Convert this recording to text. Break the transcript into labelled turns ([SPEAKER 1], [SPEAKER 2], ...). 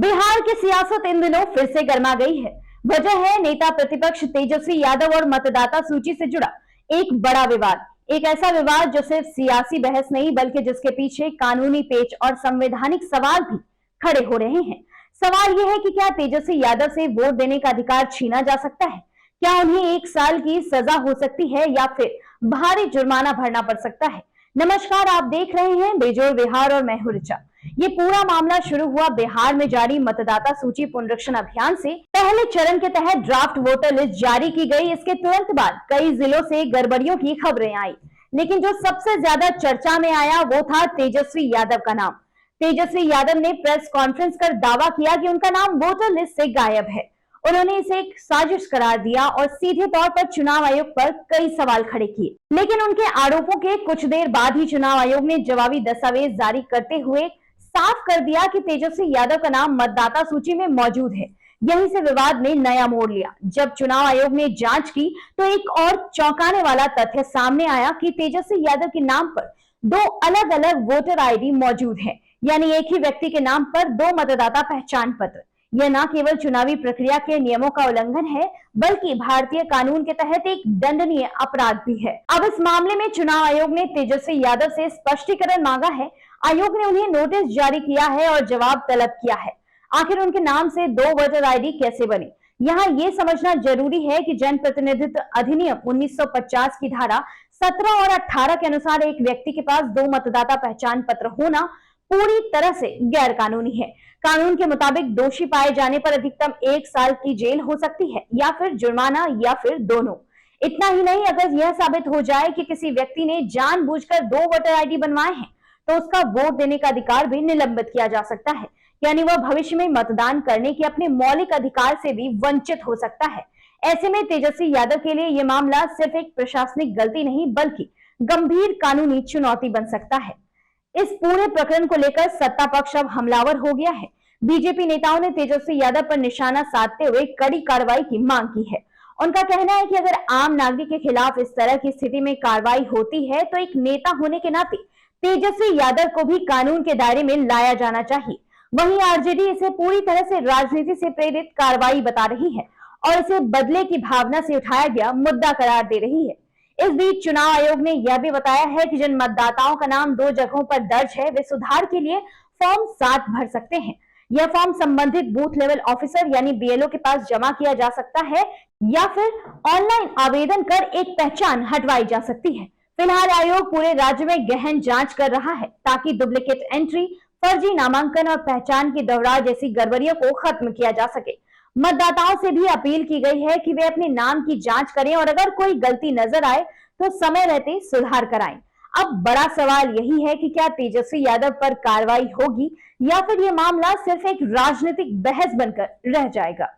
[SPEAKER 1] बिहार की सियासत इन दिनों फिर से गर्मा गई है। वजह है नेता प्रतिपक्ष तेजस्वी यादव और मतदाता सूची से जुड़ा एक बड़ा विवाद। एक ऐसा विवाद जो सिर्फ सियासी बहस नहीं बल्कि जिसके पीछे कानूनी पेच और संवैधानिक सवाल भी खड़े हो रहे हैं। सवाल यह है कि क्या तेजस्वी यादव से वोट देने का अधिकार छीना जा सकता है? क्या उन्हें 1 साल की सजा हो सकती है या फिर भारी जुर्माना भरना पड़ सकता है? नमस्कार, आप देख रहे हैं बेजोड़ बिहार और मैं हूं ऋचा। ये पूरा मामला शुरू हुआ बिहार में जारी मतदाता सूची पुनरीक्षण अभियान से। पहले चरण के तहत ड्राफ्ट वोटर लिस्ट जारी की गई। इसके तुरंत बाद कई जिलों से गड़बड़ियों की खबरें आई, लेकिन जो सबसे ज्यादा चर्चा में आया वो था तेजस्वी यादव का नाम। तेजस्वी यादव ने प्रेस कॉन्फ्रेंस कर दावा किया कि उनका नाम वोटर लिस्ट से गायब है। उन्होंने इसे एक साजिश करार दिया और सीधे तौर पर चुनाव आयोग पर कई सवाल खड़े किए। लेकिन उनके आरोपों के कुछ देर बाद ही चुनाव आयोग ने जवाबी दस्तावेज जारी करते हुए साफ कर दिया कि तेजस्वी यादव का नाम मतदाता सूची में मौजूद है। यहीं से विवाद ने नया मोड़ लिया। जब चुनाव आयोग ने जांच की तो एक और चौंकाने वाला तथ्य सामने आया कि तेजस्वी यादव के नाम पर 2 अलग अलग वोटर आईडी मौजूद हैं। यानी एक ही व्यक्ति के नाम पर 2 मतदाता पहचान पत्र। यह न केवल चुनावी प्रक्रिया के नियमों का उल्लंघन है बल्कि भारतीय कानून के तहत एक दंडनीय अपराध भी है। अब इस मामले में चुनाव आयोग ने तेजस्वी यादव से स्पष्टीकरण मांगा है। आयोग ने उन्हें नोटिस जारी किया है और जवाब तलब किया है। आखिर उनके नाम से 2 वोटर आईडी कैसे बनी? यहाँ ये समझना जरूरी है कि जनप्रतिनिधित्व अधिनियम 1950 की धारा 17 और 18 के अनुसार एक व्यक्ति के पास 2 मतदाता पहचान पत्र होना पूरी तरह से गैर कानूनी है। कानून के मुताबिक दोषी पाए जाने पर अधिकतम 1 साल की जेल हो सकती है या फिर जुर्माना या फिर दोनों। इतना ही नहीं, अगर यह साबित हो जाए कि किसी व्यक्ति ने जानबूझकर 2 वोटर आईडी बनवाए हैं तो उसका वोट देने का अधिकार भी निलंबित किया जा सकता है। यानी वह भविष्य में मतदान करने के अपने मौलिक अधिकार से भी वंचित हो सकता है। ऐसे में तेजस्वी यादव के लिए यह मामला सिर्फ एक प्रशासनिक गलती नहीं बल्कि गंभीर कानूनी चुनौती बन सकता है। इस पूरे प्रकरण को लेकर सत्ता पक्ष अब हमलावर हो गया है। बीजेपी नेताओं ने तेजस्वी यादव पर निशाना साधते हुए कड़ी कार्रवाई की मांग की है। उनका कहना है कि अगर आम नागरिक के खिलाफ इस तरह की स्थिति में कार्रवाई होती है तो एक नेता होने के नाते तेजस्वी यादव को भी कानून के दायरे में लाया जाना चाहिए। वहीं आरजेडी इसे पूरी तरह से राजनीति से प्रेरित कार्रवाई बता रही है और इसे बदले की भावना से उठाया गया मुद्दा करार दे रही है। इस बीच चुनाव आयोग ने यह भी बताया है कि जिन मतदाताओं का नाम 2 जगहों पर दर्ज है वे सुधार के लिए फॉर्म 7 भर सकते हैं। यह फॉर्म संबंधित बूथ लेवल ऑफिसर यानी बीएलओ के पास जमा किया जा सकता है या फिर ऑनलाइन आवेदन कर एक पहचान हटवाई जा सकती है। फिलहाल आयोग पूरे राज्य में गहन जांच कर रहा है ताकि डुप्लीकेट एंट्री, फर्जी नामांकन और पहचान की दोहराव जैसी गड़बड़ियों को खत्म किया जा सके। मतदाताओं से भी अपील की गई है कि वे अपने नाम की जांच करें और अगर कोई गलती नजर आए तो समय रहते सुधार कराएं। अब बड़ा सवाल यही है कि क्या तेजस्वी यादव पर कार्रवाई होगी या फिर यह मामला सिर्फ एक राजनीतिक बहस बनकर रह जाएगा।